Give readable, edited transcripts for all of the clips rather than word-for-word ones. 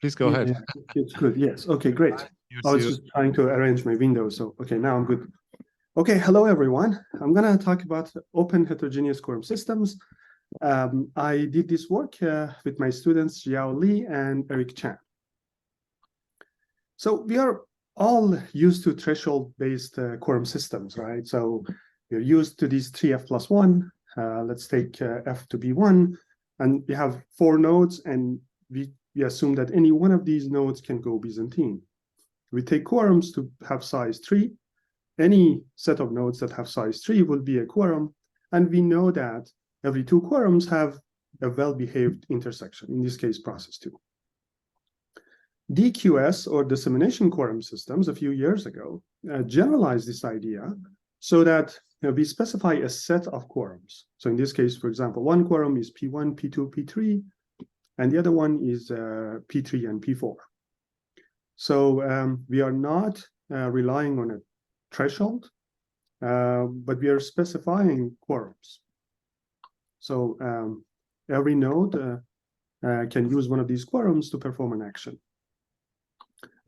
Please go ahead. Yeah, it's good. Yes. Okay, great. I was just trying to arrange my window. So, okay, now I'm good. Okay, hello, everyone. I'm going to talk about open heterogeneous quorum systems. I did this work with my students, Xiao Li and Eric Chan. So we are all used to threshold-based quorum systems, right? So we're used to these 3f plus 1. Let's take f to be 1. And we have 4 nodes, and we assume that any one of these nodes can go Byzantine. We take quorums to have size 3. Any set of nodes that have size 3 will be a quorum. And we know that every 2 quorums have a well-behaved intersection, in this case, process 2. DQS, or dissemination quorum systems, a few years ago, generalized this idea so that we specify a set of quorums. So in this case, for example, one quorum is P1, P2, P3, and the other one is P3 and P4. So we are not relying on a threshold, but we are specifying quorums. So every node can use one of these quorums to perform an action.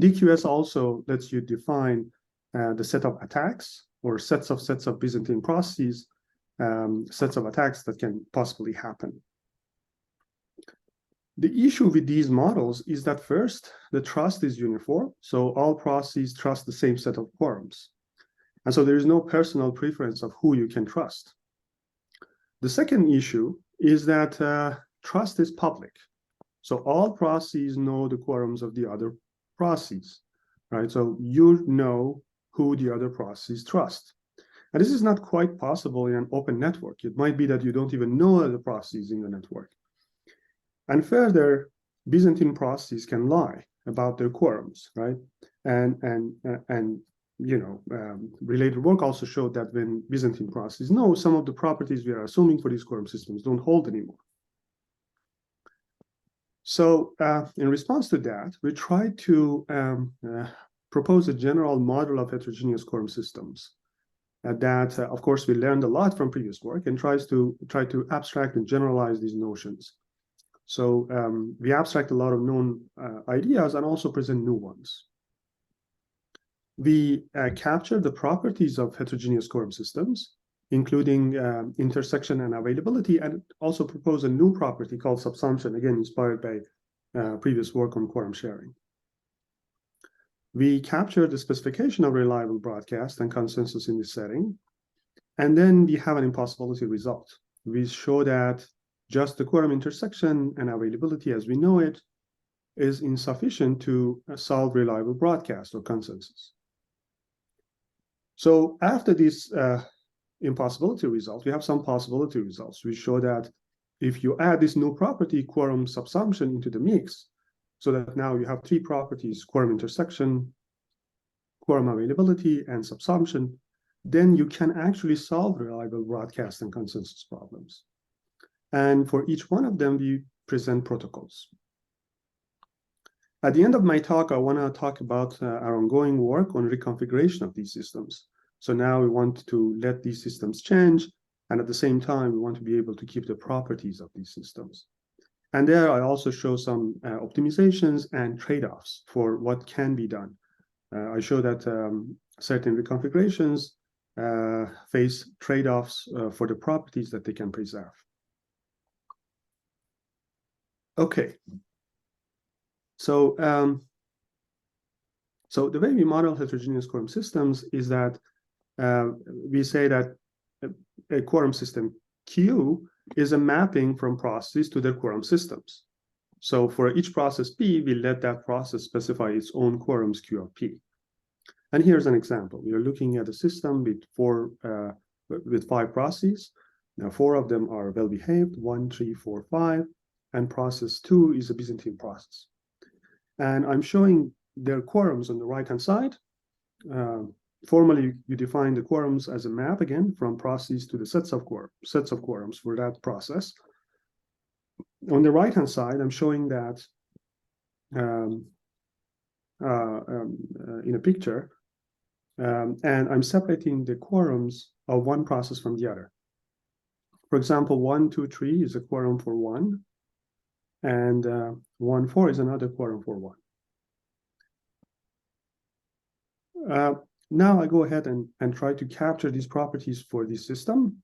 DQS also lets you define the set of attacks or sets of Byzantine processes, sets of attacks that can possibly happen. The issue with these models is that first, the trust is uniform, so all processes trust the same set of quorums. And so there is no personal preference of who you can trust. The second issue is that trust is public. So all processes know the quorums of the other processes, right? So you know who the other processes trust. And this is not quite possible in an open network. It might be that you don't even know the processes in the network. And further, Byzantine processes can lie about their quorums, right? And you know, related work also showed that when Byzantine processes know, some of the properties we are assuming for these quorum systems don't hold anymore. So in response to that, we tried to propose a general model of heterogeneous quorum systems that, of course, we learned a lot from previous work and try to abstract and generalize these notions. So we abstract a lot of known ideas and also present new ones. We capture the properties of heterogeneous quorum systems, including intersection and availability, and also propose a new property called subsumption, again, inspired by previous work on quorum sharing. We capture the specification of reliable broadcast and consensus in this setting, and then we have an impossibility result. We show that just the quorum intersection and availability as we know it is insufficient to solve reliable broadcast or consensus. So after this impossibility result, we have some possibility results. We show that if you add this new property, quorum subsumption, into the mix, so that now you have 3 properties, quorum intersection, quorum availability, and subsumption, then you can actually solve reliable broadcast and consensus problems. And for each one of them, we present protocols. At the end of my talk, I want to talk about our ongoing work on reconfiguration of these systems. So now we want to let these systems change, and at the same time, we want to be able to keep the properties of these systems. And there I also show some optimizations and trade-offs for what can be done. I show that certain reconfigurations face trade-offs for the properties that they can preserve. Okay. So, so the way we model heterogeneous quorum systems is that we say that a quorum system Q is a mapping from processes to their quorum systems. So for each process P, we let that process specify its own quorums Q of P. And here's an example. We are looking at a system with 5 processes. Now 4 of them are well-behaved, 1, 3, 4, 5, and process 2 is a Byzantine process. And I'm showing their quorums on the right-hand side. Formally, you define the quorums as a map, again, from processes to the sets of quorums for that process. On the right-hand side, I'm showing that in a picture, and I'm separating the quorums of one process from the other. For example, 1, 2, 3 is a quorum for 1. and 1, 4 is another quorum for 1. Now I go ahead and try to capture these properties for this system,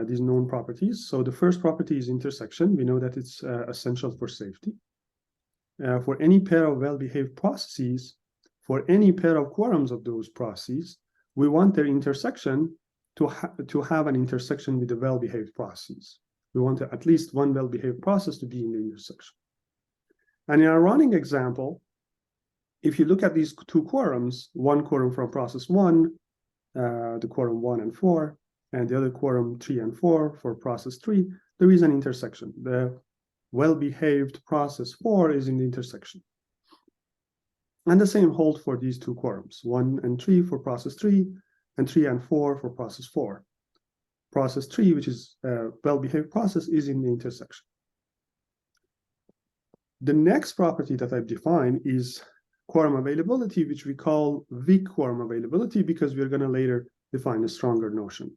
these known properties. So the first property is intersection. We know that it's essential for safety. For any pair of well-behaved processes, for any pair of quorums of those processes, we want their intersection to have an intersection with the well-behaved process. We want at least one well-behaved process to be in the intersection. And in our running example, if you look at these two quorums, one quorum from process 1, the quorum 1 and 4, and the other quorum 3 and 4 for process 3, there is an intersection. The well-behaved process 4 is in the intersection. And the same holds for these two quorums, 1 and 3 for process 3, and 3 and 4 for process 4. Process 3, which is a well-behaved process, is in the intersection. The next property that I've defined is quorum availability, which we call weak quorum availability, because we're going to later define a stronger notion.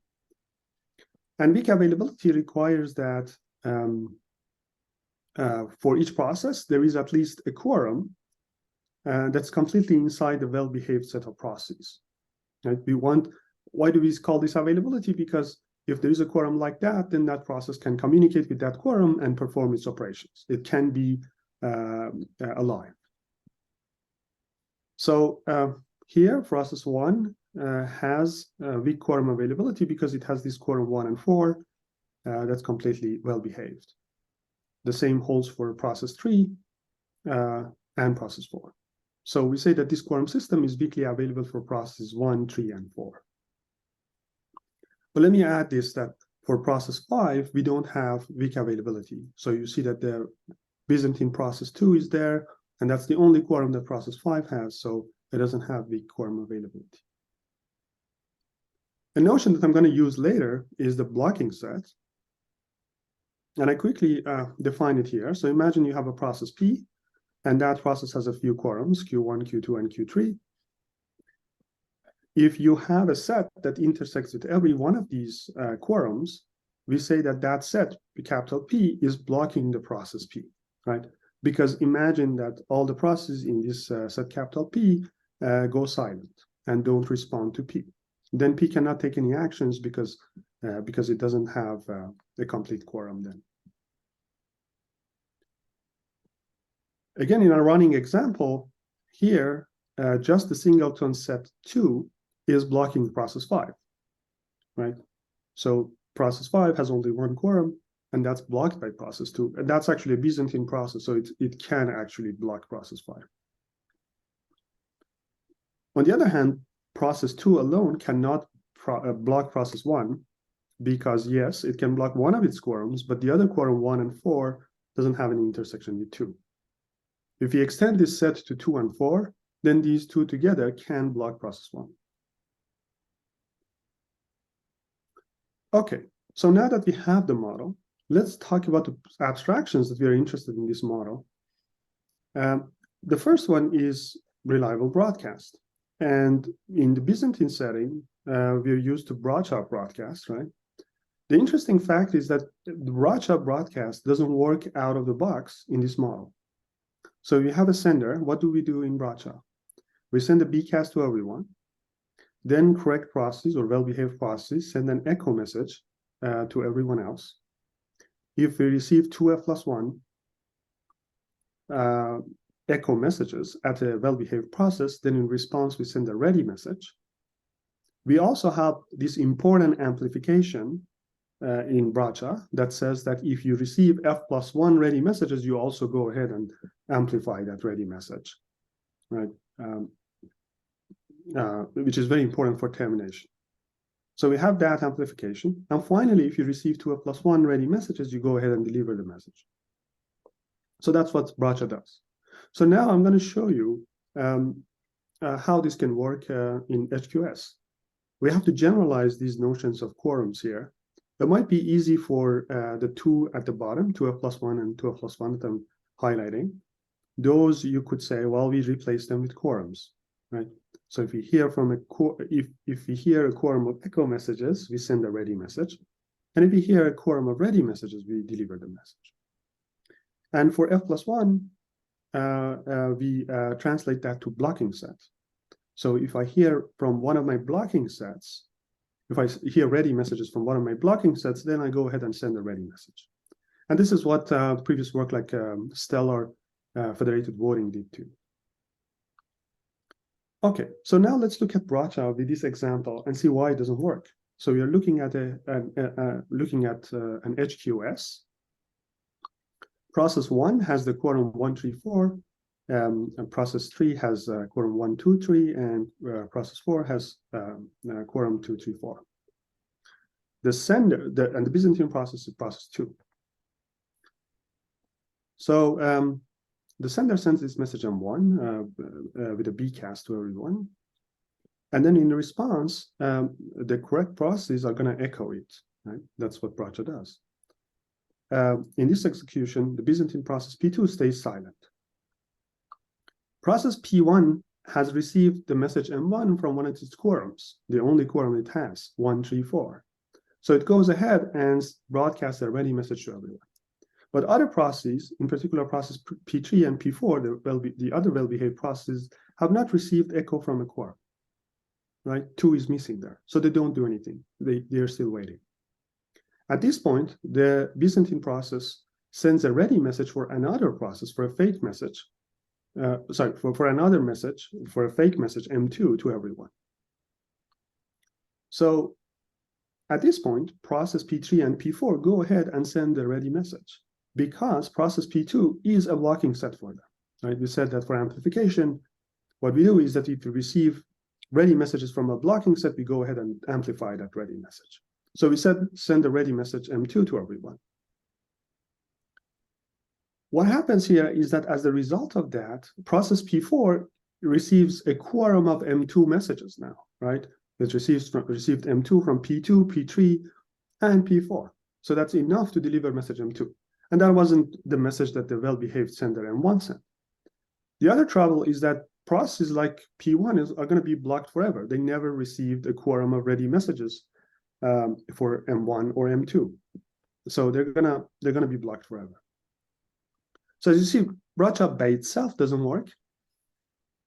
And weak availability requires that for each process, there is at least a quorum that's completely inside the well-behaved set of processes. Right? Why do we call this availability? Because if there is a quorum like that, then that process can communicate with that quorum and perform its operations. It can be alive. So here, process 1 has weak quorum availability because it has this quorum 1 and 4 that's completely well-behaved. The same holds for process 3 and process 4. So we say that this quorum system is weakly available for processes 1, 3, and 4. But let me add this, that for process 5, we don't have weak availability. So you see that the Byzantine process 2 is there, and that's the only quorum that process 5 has, so it doesn't have weak quorum availability. A notion that I'm going to use later is the blocking set. And I quickly define it here. So imagine you have a process P, and that process has a few quorums, Q1, Q2, and Q3. If you have a set that intersects with every one of these quorums, we say that that set, capital P, is blocking the process P, right? Because imagine that all the processes in this set capital P go silent and don't respond to P. Then P cannot take any actions because it doesn't have a complete quorum then. Again, in our running example, here, just the singleton set 2 is blocking process 5, right? So process 5 has only one quorum, and that's blocked by process 2. And that's actually a Byzantine process, so it can actually block process 5. On the other hand, process 2 alone cannot block process 1, because yes, it can block one of its quorums, but the other quorum 1 and 4 doesn't have any intersection with 2. If we extend this set to 2 and 4, then these two together can block process 1. Okay, so now that we have the model, let's talk about the abstractions that we are interested in this model. The first one is reliable broadcast. And in the Byzantine setting, we're used to broad-chop broadcast, right? The interesting fact is that the broad-chop broadcast doesn't work out of the box in this model. So we have a sender. What do we do in broad-chop? We send a bcast to everyone. Then correct processes or well-behaved processes send an echo message to everyone else. If we receive 2f plus 1 echo messages at a well-behaved process, then in response, we send a ready message. We also have this important amplification in broad-chop that says that if you receive f plus 1 ready messages, you also go ahead and amplify that ready message, right? Which is very important for termination. So we have that amplification. And finally, if you receive 2f plus 1 ready messages, you go ahead and deliver the message. So that's what broad-chop does. So now I'm going to show you how this can work in HQS. We have to generalize these notions of quorums here. It might be easy for the two at the bottom, 2f plus 1 and 2f plus 1 that I'm highlighting. Those you could say, well, we replace them with quorums, right? So if we hear from if we hear a quorum of echo messages, we send a ready message. And if we hear a quorum of ready messages, we deliver the message. And for f+1, we translate that to blocking set. So if I hear from one of my blocking sets, if I hear ready messages from one of my blocking sets, then I go ahead and send a ready message. And this is what previous work like Stellar federated voting did too. Okay, so now let's look at Bracha with this example and see why it doesn't work. So we are looking at an HQS. Process 1 has the quorum 134, and process 3 has quorum 123, and process 4 has quorum 234. The sender, and the Byzantine process is process 2. So the sender sends this message M1 with a bcast to everyone. And then in the response, the correct processes are going to echo it. Right? That's what Bracha does. In this execution, the Byzantine process P2 stays silent. Process P1 has received the message M1 from one of its quorums, the only quorum it has, 134. So it goes ahead and broadcasts a ready message to everyone. But other processes, in particular process P3 and P4, the other well-behaved processes, have not received echo from a quorum. Right? 2 is missing there. So they don't do anything. They're still waiting. At this point, the Byzantine process sends a ready message for another process, for a fake message. For another message, for a fake message, M2 to everyone. So at this point, process P3 and P4 go ahead and send the ready message because process P2 is a blocking set for them. Right? We said that for amplification, what we do is that if we receive ready messages from a blocking set, we go ahead and amplify that ready message. So we send the ready message M2 to everyone. What happens here is that as a result of that, process P4 receives a quorum of M2 messages now, right? It received M2 from P2, P3, and P4. So that's enough to deliver message M2. And that wasn't the message that the well-behaved sender M1 sent. The other trouble is that processes like P1 are going to be blocked forever. They never received a quorum of ready messages for M1 or M2. So they're gonna be blocked forever. So as you see, Bracha by itself doesn't work.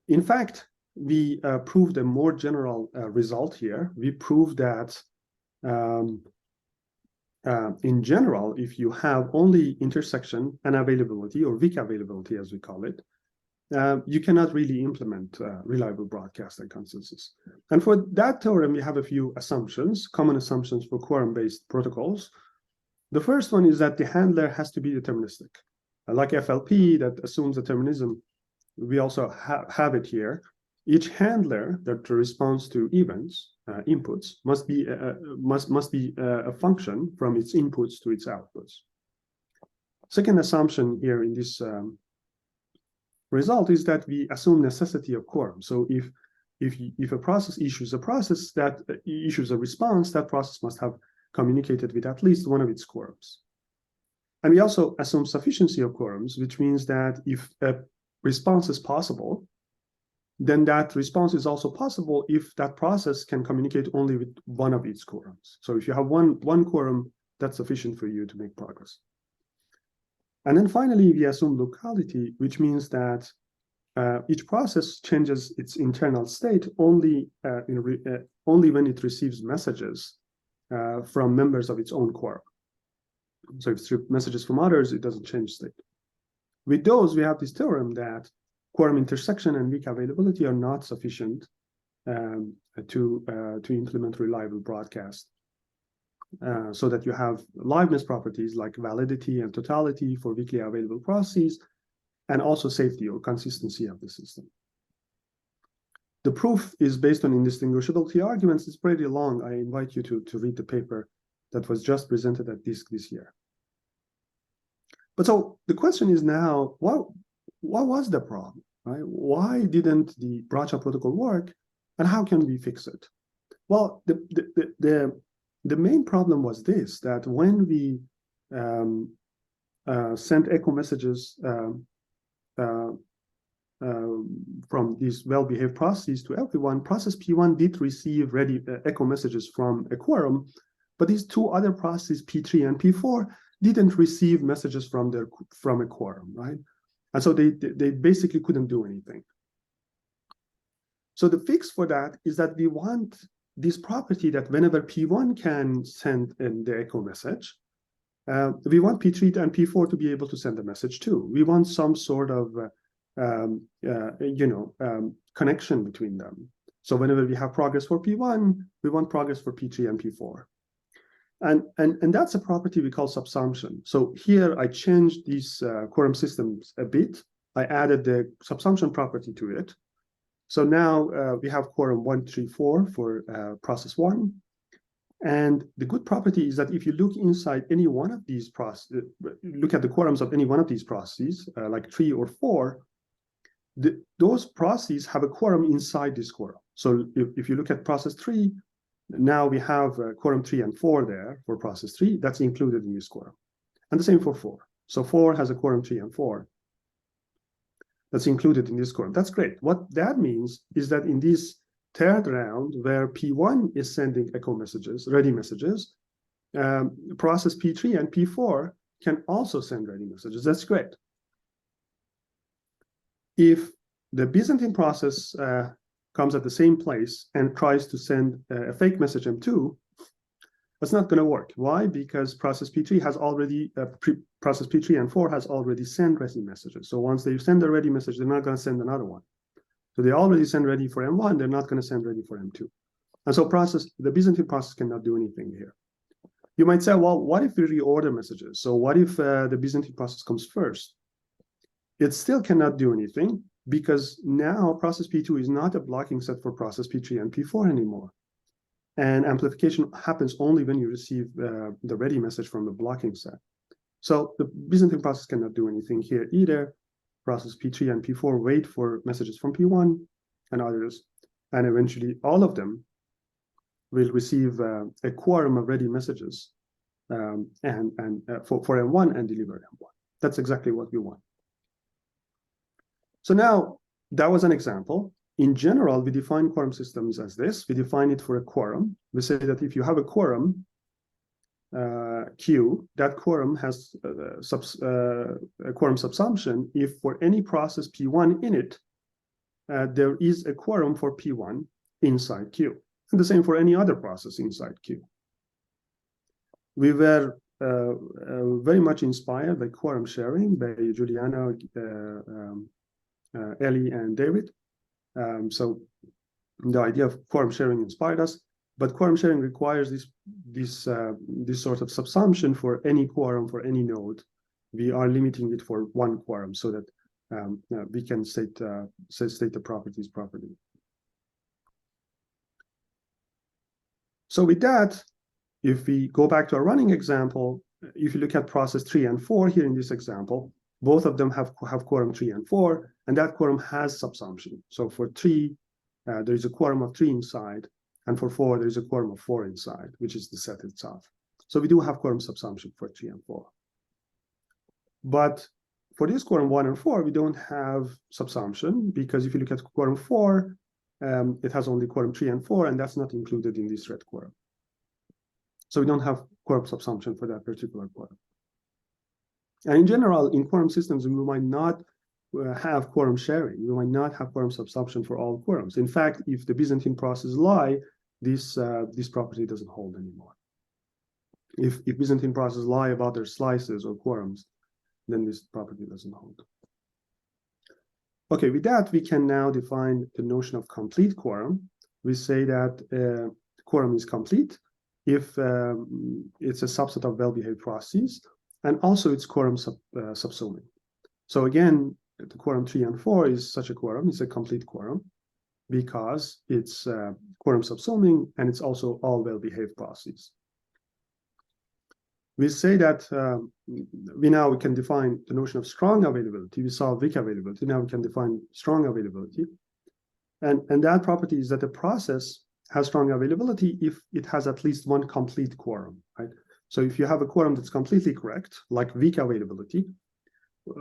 In fact, we proved a more general result here. We proved that in general, if you have only intersection unavailability, or weak availability as we call it, you cannot really implement reliable broadcast and consensus. And for that theorem, we have a few assumptions, common assumptions for quorum-based protocols. The first one is that the handler has to be deterministic. Like FLP that assumes determinism, we also have it here. Each handler that responds to events, inputs, must be a function from its inputs to its outputs. Second assumption here in this result is that we assume necessity of quorum. So if a process issues a response, that process must have communicated with at least one of its quorums. And we also assume sufficiency of quorums, which means that if a response is possible, then that response is also possible if that process can communicate only with one of its quorums. So if you have one quorum, that's sufficient for you to make progress. And then finally, we assume locality, which means that each process changes its internal state only when it receives messages from members of its own quorum. So if it's messages from others, it doesn't change state. With those, we have this theorem that quorum intersection and weak availability are not sufficient to implement reliable broadcast. So that you have liveness properties like validity and totality for weakly available processes, and also safety or consistency of the system. The proof is based on indistinguishability arguments. It's pretty long. I invite you to read the paper that was just presented at this year. But so the question is now, what was the problem? Right? Why didn't the Bracha protocol work, and how can we fix it? Well, the main problem was this, that when we sent echo messages from these well-behaved processes to everyone, process P1 did receive ready echo messages from a quorum, but these two other processes, P3 and P4, didn't receive messages from a quorum, right? And so they basically couldn't do anything. So the fix for that is that we want this property that whenever P1 can send in the echo message, we want P3 and P4 to be able to send a message too. We want some sort of connection between them. So whenever we have progress for P1, we want progress for P3 and P4. And that's a property we call subsumption. So here I changed these quorum systems a bit. I added the subsumption property to it. So now we have quorum 1, 3, 4 for process 1. And the good property is that if you look inside any one of these processes, look at the quorums of any one of these processes, like 3 or 4, those processes have a quorum inside this quorum. So if you look at process 3, now we have quorum 3 and 4 there for process 3. That's included in this quorum. And the same for 4. So 4 has a quorum 3 and 4. That's included in this quorum. That's great. What that means is that in this third round, where P1 is sending echo messages, ready messages, process P3 and P4 can also send ready messages. That's great. If the Byzantine process comes at the same place and tries to send a fake message M2, that's not going to work. Why? Because process P3 has already, process P3 and 4 has already sent ready messages. So once they send a ready message, they're not going to send another one. So they already send ready for M1, they're not going to send ready for M2. And so the Byzantine process cannot do anything here. You might say, well, what if we reorder messages? So what if the Byzantine process comes first? It still cannot do anything because now process P2 is not a blocking set for process P3 and P4 anymore. And amplification happens only when you receive the ready message from the blocking set. So the Byzantine process cannot do anything here either. Process P3 and P4 wait for messages from P1 and others, and eventually all of them will receive a quorum of ready messages for M1 and deliver M1. That's exactly what we want. So now that was an example. In general, we define quorum systems as this. We define it for a quorum. We say that if you have a quorum Q, that quorum has a quorum subsumption if for any process P1 in it, there is a quorum for P1 inside Q. And the same for any other process inside Q. We were very much inspired by quorum sharing by Juliana, Ellie, and David. So the idea of quorum sharing inspired us, but quorum sharing requires this sort of subsumption for any quorum for any node. We are limiting it for one quorum so that we can state the properties properly. So with that, if we go back to our running example, if you look at process 3 and 4 here in this example, both of them have quorum 3 and 4, and that quorum has subsumption. So for 3, there is a quorum of 3 inside, and for 4, there is a quorum of 4 inside, which is the set itself. So we do have quorum subsumption for 3 and 4. But for this quorum 1 and 4, we don't have subsumption, because if you look at quorum 4, it has only quorum 3 and 4, and that's not included in this red quorum. So we don't have quorum subsumption for that particular quorum. And in general, in quorum systems, we might not have quorum sharing. We might not have quorum subsumption for all quorums. In fact, if the Byzantine process lie, this property doesn't hold anymore. If Byzantine process lie about their slices or quorums, then this property doesn't hold. Okay, with that, we can now define the notion of complete quorum. We say that quorum is complete if it's a subset of well-behaved processes, and also it's quorum subsuming. So again, the quorum 3 and 4 is such a quorum. It's a complete quorum because it's quorum subsuming, and it's also all well-behaved processes. We say that we can define the notion of strong availability. We saw weak availability. Now we can define strong availability. And that property is that the process has strong availability if it has at least one complete quorum, right? So if you have a quorum that's completely correct, like weak availability,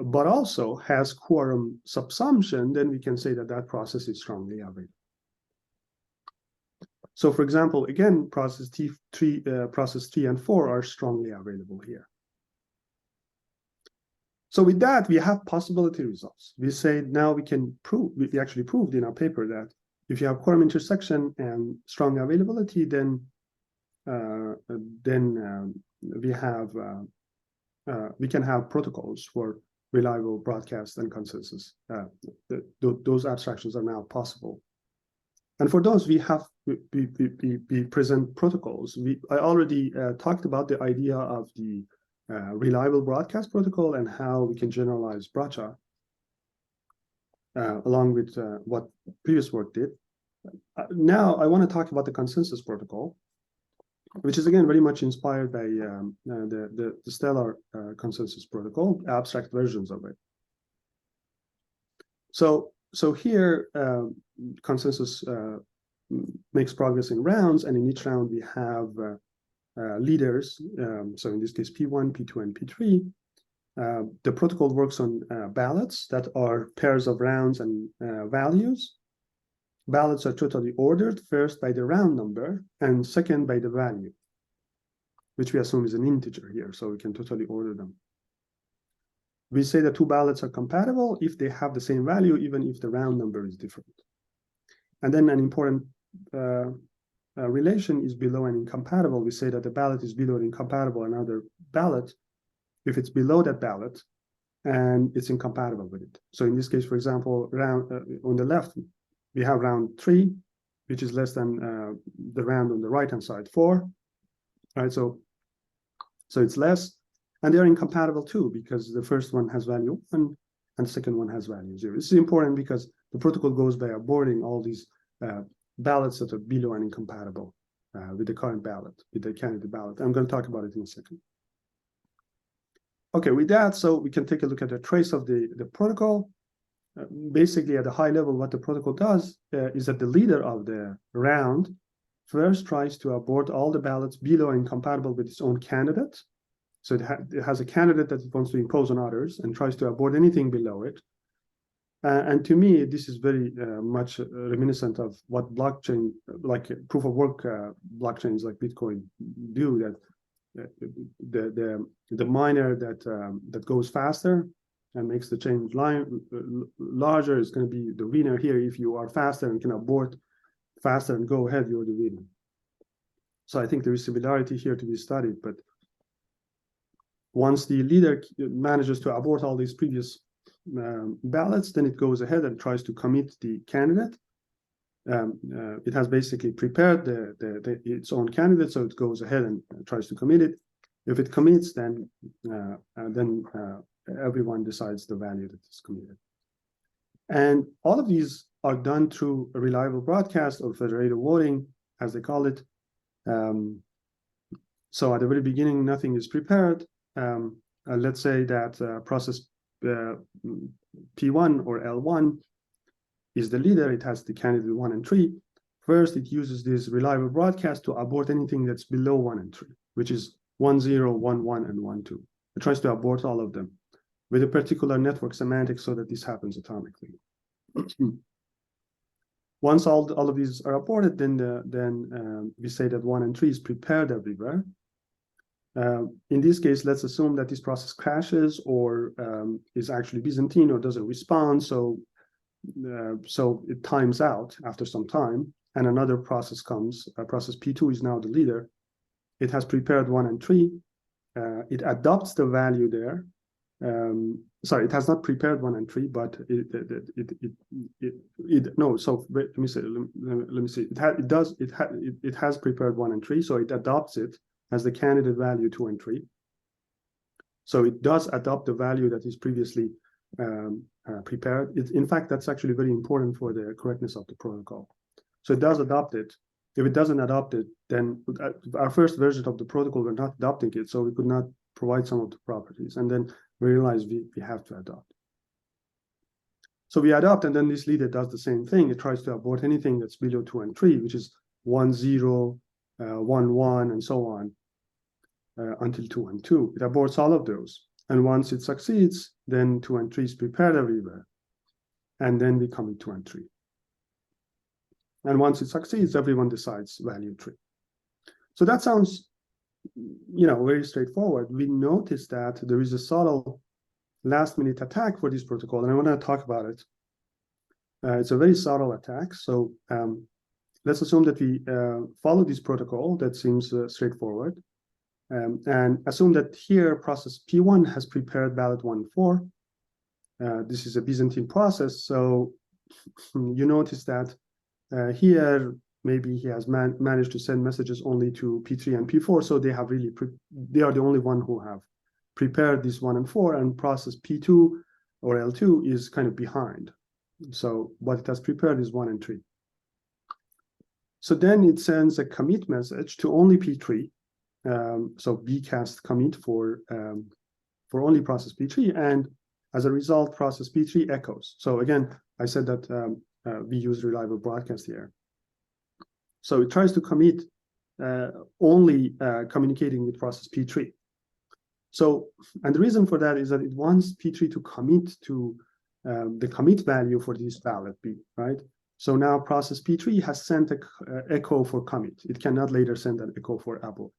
but also has quorum subsumption, then we can say that that process is strongly available. So for example, again, process 3 and 4 are strongly available here. So with that, we have possibility results. We say now we can prove, we actually proved in our paper that if you have quorum intersection and strong availability, then we can have protocols for reliable broadcast and consensus. Those abstractions are now possible. And for those, we present protocols. I already talked about the idea of the reliable broadcast protocol and how we can generalize Bracha along with what previous work did. Now I want to talk about the consensus protocol, which is again very much inspired by the Stellar consensus protocol, abstract versions of it. So here consensus makes progress in rounds, and in each round we have leaders. So in this case, P1, P2, and P3. The protocol works on ballots that are pairs of rounds and values. Ballots are totally ordered, first by the round number and second by the value, which we assume is an integer here, so we can totally order them. We say that two ballots are compatible if they have the same value, even if the round number is different. And then an important relation is below and incompatible. We say that the ballot is below and incompatible another ballot if it's below that ballot and it's incompatible with it. So in this case, for example, round on the left, we have round 3, which is less than the round on the right-hand side, 4. Right, so it's less, and they're incompatible too, because the first one has value 1 and the second one has value 0. This is important because the protocol goes by aborting all these ballots that are below and incompatible with the current ballot, with the candidate ballot. I'm going to talk about it in a second. Okay, with that, so we can take a look at the trace of the protocol. Basically, at a high level, what the protocol does is that the leader of the round first tries to abort all the ballots below and incompatible with its own candidate. So it has a candidate that it wants to impose on others and tries to abort anything below it. And to me, this is very much reminiscent of what blockchain, like proof of work blockchains like Bitcoin do. That the miner that goes faster and makes the chain larger is going to be the winner here. If you are faster and can abort faster and go ahead, you're the winner. So I think there is similarity here to be studied. But once the leader manages to abort all these previous ballots, then it goes ahead and tries to commit the candidate. It has basically prepared its own candidate, so it goes ahead and tries to commit it. If it commits, then everyone decides the value that is committed. And all of these are done through a reliable broadcast or federated voting, as they call it. So at the very beginning, nothing is prepared. Let's say that process P1 or L1 is the leader. It has the candidate 1 and 3. First, it uses this reliable broadcast to abort anything that's below 1 and 3, which is 1, 0, 1, 1, and 1, 2. It tries to abort all of them with a particular network semantic so that this happens atomically. Once all of these are aborted, then we say that 1 and 3 is prepared everywhere. In this case, let's assume that this process crashes or is actually Byzantine or doesn't respond. So it times out after some time, and another process comes. Process P2 is now the leader. It has prepared 1 and 3. It adopts the value there. Sorry, it has not prepared 1 and 3, but no. So let me see. It has prepared 1 and 3, so it adopts it as the candidate value 2 and 3. So it does adopt the value that is previously prepared. In fact, that's actually very important for the correctness of the protocol. So it does adopt it. If it doesn't adopt it, then our first version of the protocol, we're not adopting it, so we could not provide some of the properties. And then we realize we have to adopt. So we adopt, and then this leader does the same thing. It tries to abort anything that's below 2 and 3, which is 1, 0, 1, 1, and so on, until 2 and 2. It aborts all of those. And once it succeeds, then 2 and 3 is prepared everywhere. And then we commit 2 and 3. And once it succeeds, everyone decides value 3. So that sounds, very straightforward. We notice that there is a subtle last-minute attack for this protocol, and I want to talk about it. It's a very subtle attack. So let's assume that we follow this protocol that seems straightforward, and assume that here process P1 has prepared ballot 1 and 4. This is a Byzantine process, so you notice that here maybe he has managed to send messages only to P3 and P4, so they have really they are the only one who have prepared this 1 and 4, and process P2 or L2 is kind of behind. So what it has prepared is 1 and 3. So then it sends a commit message to only P3. So bcast commit for only process P3, and as a result, process P3 echoes. So again, I said that we use reliable broadcast here. So it tries to commit only communicating with process P3. So, and the reason for that is that it wants P3 to commit to the commit value for this ballot B, right? So now process P3 has sent an echo for commit. It cannot later send an echo for abort.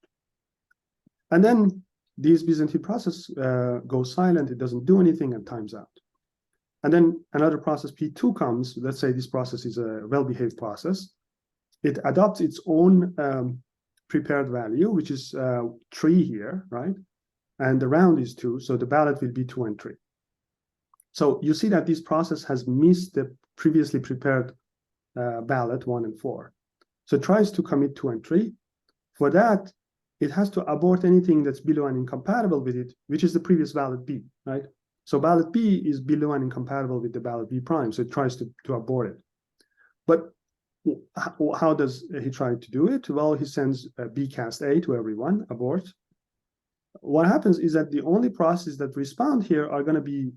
And then this Byzantine process goes silent, it doesn't do anything and times out. And then another process P2 comes. Let's say this process is a well-behaved process. It adopts its own prepared value, which is 3 here, right? And the round is 2, so the ballot will be 2 and 3. So you see that this process has missed the previously prepared ballot 1 and 4. So it tries to commit 2 and 3. For that, it has to abort anything that's below and incompatible with it, which is the previous ballot B, right? So ballot B is below and incompatible with the ballot B prime, so it tries to abort it. But how does he try to do it? Well, he sends bcast A to everyone, abort. What happens is that the only processes that respond here are going to be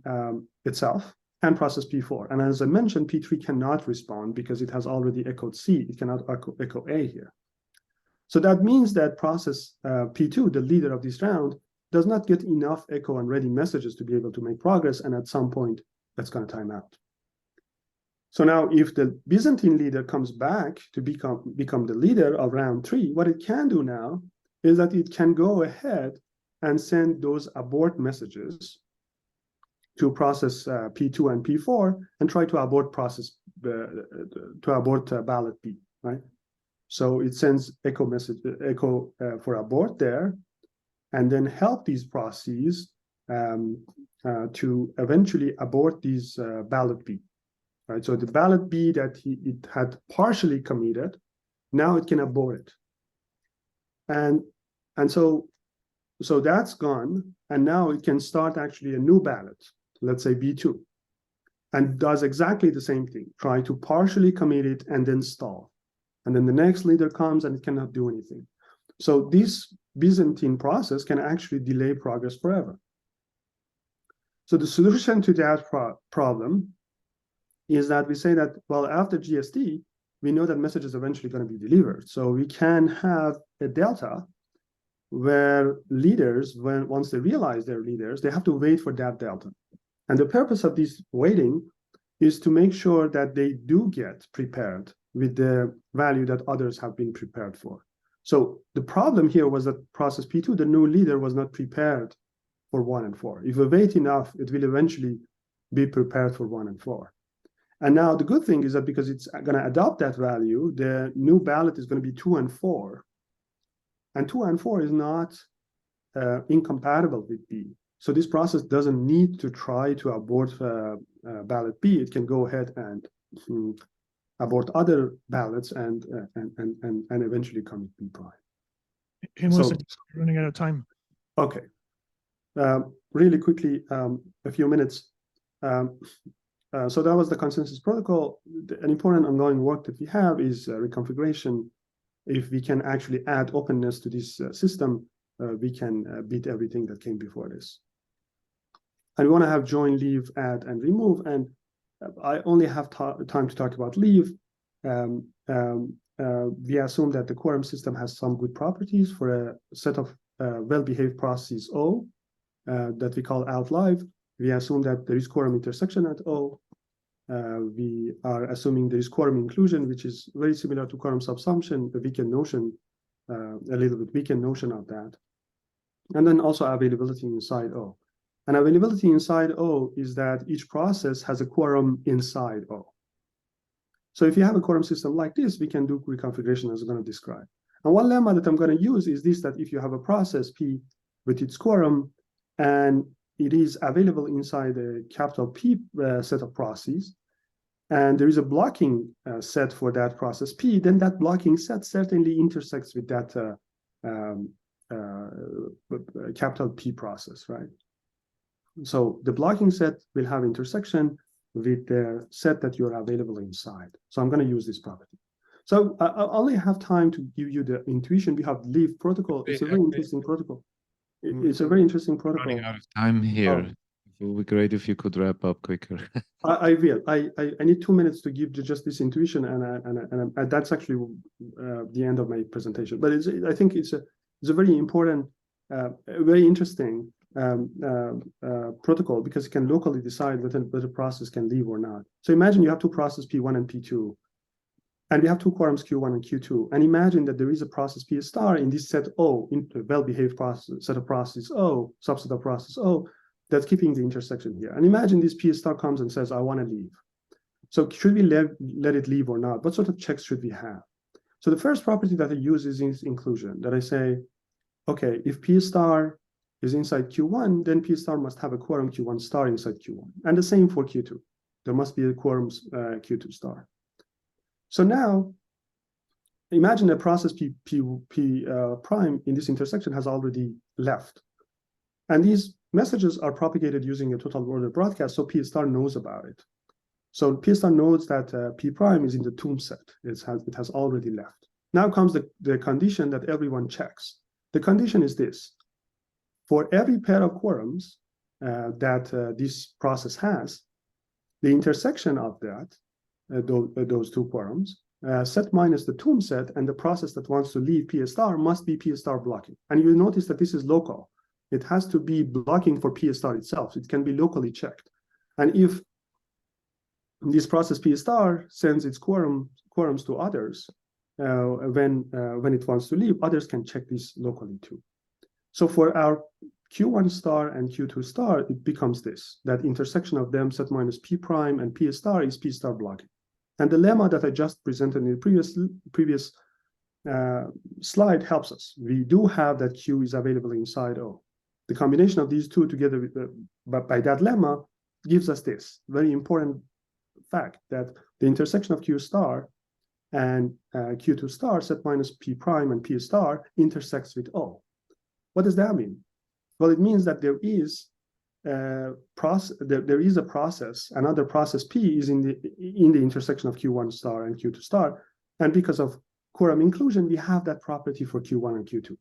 itself and process P4. And as I mentioned, P3 cannot respond because it has already echoed C. It cannot echo A here. So that means that process P2, the leader of this round, does not get enough echo and ready messages to be able to make progress. And at some point, that's going to time out. So now if the Byzantine leader comes back to become the leader of round 3, what it can do now is that it can go ahead and send those abort messages to process P2 and P4 and try to abort ballot B, right? So it sends echo for abort there, and then help these processes to eventually abort these ballot B, right? So the ballot B that it had partially committed, now it can abort it, and so that's gone, and now it can start actually a new ballot, let's say B2, and does exactly the same thing, try to partially commit it and then stall. And then the next leader comes and it cannot do anything. So this Byzantine process can actually delay progress forever. So the solution to that problem is that we say that, well, after GST, we know that message is eventually going to be delivered. So we can have a delta where leaders, once they realize they're leaders, they have to wait for that delta. And the purpose of this waiting is to make sure that they do get prepared with the value that others have been prepared for. So the problem here was that process P2, the new leader, was not prepared for 1 and 4. If we wait enough, it will eventually be prepared for 1 and 4. And now the good thing is that because it's going to adopt that value, the new ballot is going to be 2 and 4. And 2 and 4 is not incompatible with B. So this process doesn't need to try to abort ballot B. It can go ahead and abort other ballots and eventually commit B prime. Hey, Mohsen, running out of time. Okay. Really quickly, a few minutes. So that was the consensus protocol. An important ongoing work that we have is reconfiguration. If we can actually add openness to this system, we can beat everything that came before this. And we want to have join, leave, add, and remove. And I only have time to talk about leave. We assume that the quorum system has some good properties for a set of well-behaved processes O that we call out live. We assume that there is quorum intersection at O. We are assuming there is quorum inclusion, which is very similar to quorum subsumption, a weekend notion, a little bit weekend notion of that. And then also availability inside O. And availability inside O is that each process has a quorum inside O. So if you have a quorum system like this, we can do reconfiguration as I'm going to describe. And one lemma that I'm going to use is this, that if you have a process P with its quorum, and it is available inside a capital P set of processes, and there is a blocking set for that process P, then that blocking set certainly intersects with that capital P process, right? So the blocking set will have intersection with the set that you're available inside. So I'm going to use this property. So I only have time to give you the intuition. We have leaf protocol. It's a very interesting protocol. It's a very interesting protocol. Running out of time here. It would be great if you could wrap up quicker. I will. I need 2 minutes to give you just this intuition, and that's actually the end of my presentation. But I think it's a very important, very interesting protocol, because it can locally decide whether a process can leave or not. So imagine you have two processes P1 and P2, and we have two quorums Q1 and Q2. And imagine that there is a process P star in this set O, in a well-behaved process, set of processes O, subset of process O, that's keeping the intersection here. And imagine this P star comes and says, I want to leave. So should we let it leave or not? What sort of checks should we have? So the first property that I use is inclusion, that I say, okay, if P star is inside Q1, then P star must have a quorum Q1 star inside Q1. And the same for Q2. There must be a quorum Q2 star. So now, imagine a process P prime in this intersection has already left. And these messages are propagated using a total order broadcast, so P star knows about it. So P star knows that P prime is in the tomb set. It has already left. Now comes the condition that everyone checks. The condition is this. For every pair of quorums that this process has, the intersection of that, those two quorums, set minus the tomb set, and the process that wants to leave P star must be P star blocking. And you notice that this is local. It has to be blocking for P star itself. It can be locally checked. And if this process P star sends its quorums to others when it wants to leave, others can check this locally too. So for our Q1 star and Q2 star, it becomes this, that intersection of them set minus P prime and P star is P star blocking. And the lemma that I just presented in the previous slide helps us. We do have that Q is available inside O. The combination of these two together with by that lemma gives us this very important fact, that the intersection of Q star and Q2 star set minus P prime and P star intersects with O. What does that mean? Well, it means that there is a process, another process P is in the intersection of Q1 star and Q2 star, and because of quorum inclusion, we have that property for Q1 and Q2.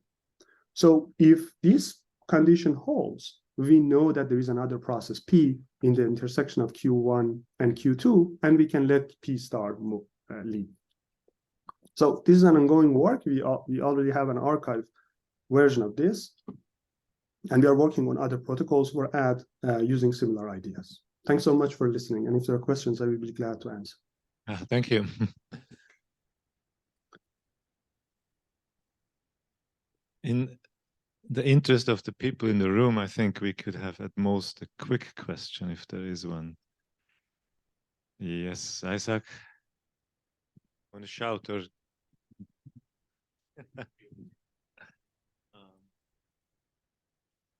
So if this condition holds, we know that there is another process P in the intersection of Q1 and Q2, and we can let P star leave. So this is an ongoing work. We already have an archive version of this, and we are working on other protocols or add using similar ideas. Thanks so much for listening. And if there are questions, I will be glad to answer. Thank you. In the interest of the people in the room, I think we could have at most a quick question if there is one. Yes, Isaac. Want to shout or?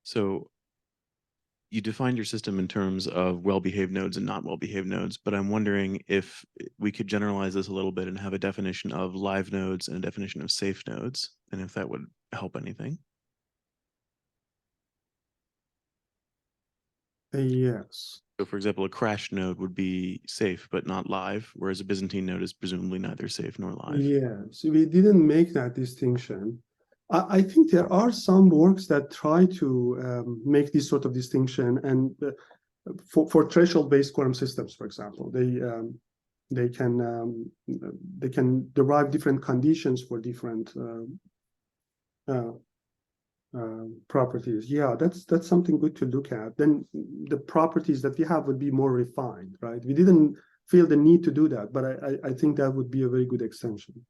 So you defined your system in terms of well-behaved nodes and not well-behaved nodes, but I'm wondering if we could generalize this a little bit and have a definition of live nodes and a definition of safe nodes, and if that would help anything. Yes. So for example, a crash node would be safe but not live, whereas a Byzantine node is presumably neither safe nor live. Yes, we didn't make that distinction. I think there are some works that try to make this sort of distinction, and for threshold-based quorum systems, for example, they can derive different conditions for different properties. Yeah, that's something good to look at. Then the properties that we have would be more refined, right? We didn't feel the need to do that, but I think that would be a very good extension.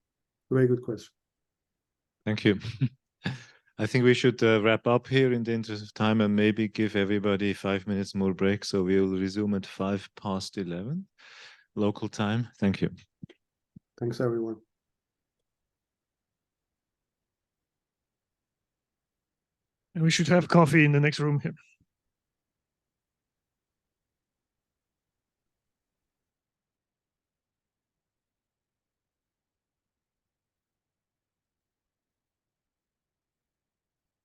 Very good question. Thank you. I think we should wrap up here in the interest of time and maybe give everybody 5 minutes more break. So we'll resume at 11:05 local time. Thank you. Thanks, everyone. And we should have coffee in the next room here.